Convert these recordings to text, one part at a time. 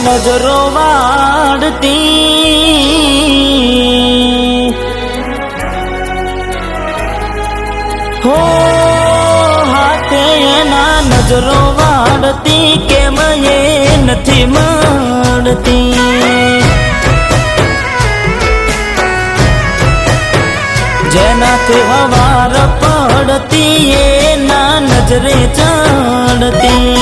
નજરો વાળતી હો હાથે એના નજરો વાળતી કેમ એ નથી મળતી જેનાથી હવાર પડતી એના નજરે ચડતી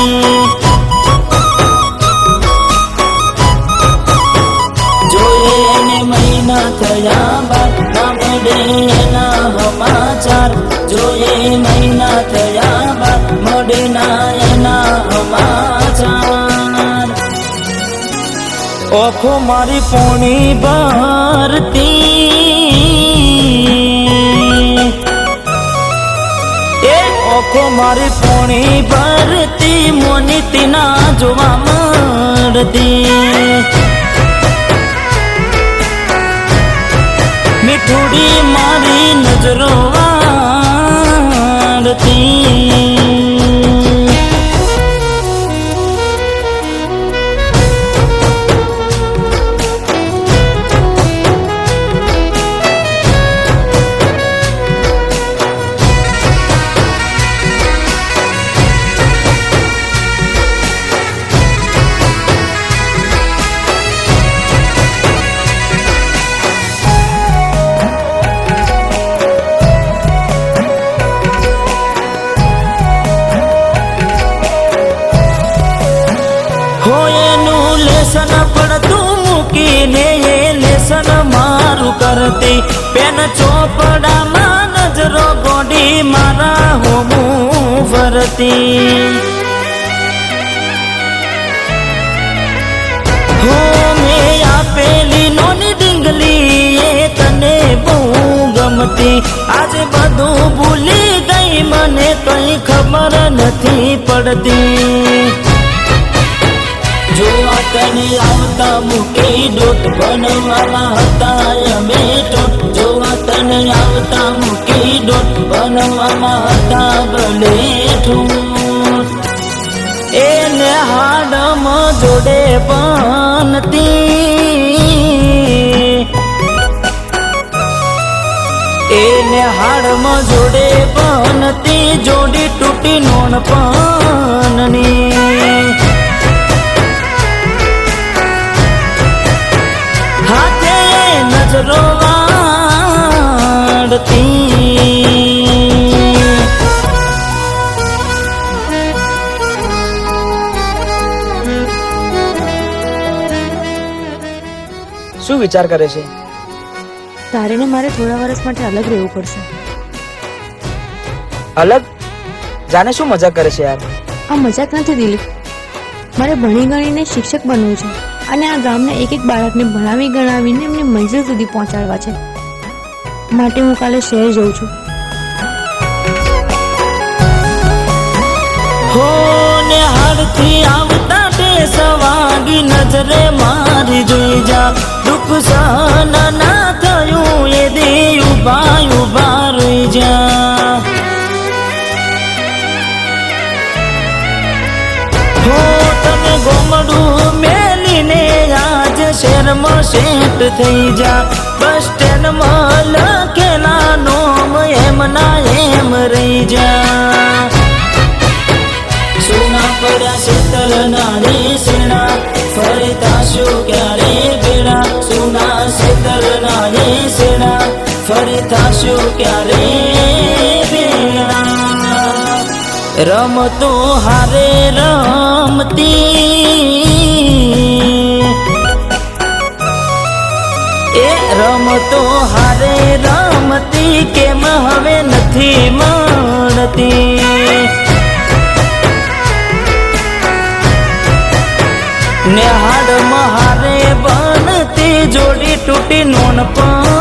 જોયે એને મહિના થયા બાદ ના મળે એના સમાચાર જોયે મહિના થયા બાદ મળે ના એના સમાચાર ઓખો મારી પોણી ભરતી ઓખો મારી પોણી ભરતી મોનીતી ના જોવા મળતી મીઠુડી મારી નજરો વાળતી લેસન પડતું મૂકીને એ લેસન મારું કરતી પેન ચોપડામાં નજરો ગોડી મારા હોમું ફરતી હો મેં આપેલી નોની ડીંગલી એ તને બહુ ગમતી આજે બધું ભૂલી ગઈ મને કઈ ખબર નથી પડતી જોવા તને આવતા મૂકી ડોટ બનવાના હતા અમે ટોટ જોવા તને આવતા મૂકી ડોટ બનવાના હતા ભલે ઠૂટ એને હાડમાં જોડે બનતી એને હાડમાં જોડે બનતી જોડી તૂટી નોન પનની હાથે નજરો વાળતી શું વિચાર કરે છે? તારે ને મારે થોડા વર્ષ માટે અલગ રહેવું પડશે. અલગ? જાને શું મજાક કરે છે યાર? આ મજાક નથી દિલીપ, મારે ભણી ગણીને શિક્ષક બનવું છે અને આ ગામના એક એક બાળકને ભણાવી ગણાવીને એમની મંજિલ સુધી પહોંચાડવા છે. માટે હું કાલે શહેર જઉં છું. હો ને હાડથી આવતા ટેસ વાગી નજરે મારી જોઈ જા દુઃખ સહન ના થયું એ દે ઉભા ઉભા રહી જા હો તને ગોમડું મેલીને આજ શહેરમાં સેટ થઈ જા બસ સ્ટેન્ડમાં લખેલા નોમ એમ ના એમ રહી જા સોના પડ્યા શેતર નાની સેના ફરતા શું ક્યારે બેડા સોના શેતર નાની સેના ફરતા શું ક્યારે બેડા રમતો હારે રમતી એ રમતો હારે રમતી કેમ હવે નથી મળતી ને હાડ મહારે બનતી જોડી તૂટી નોન પણ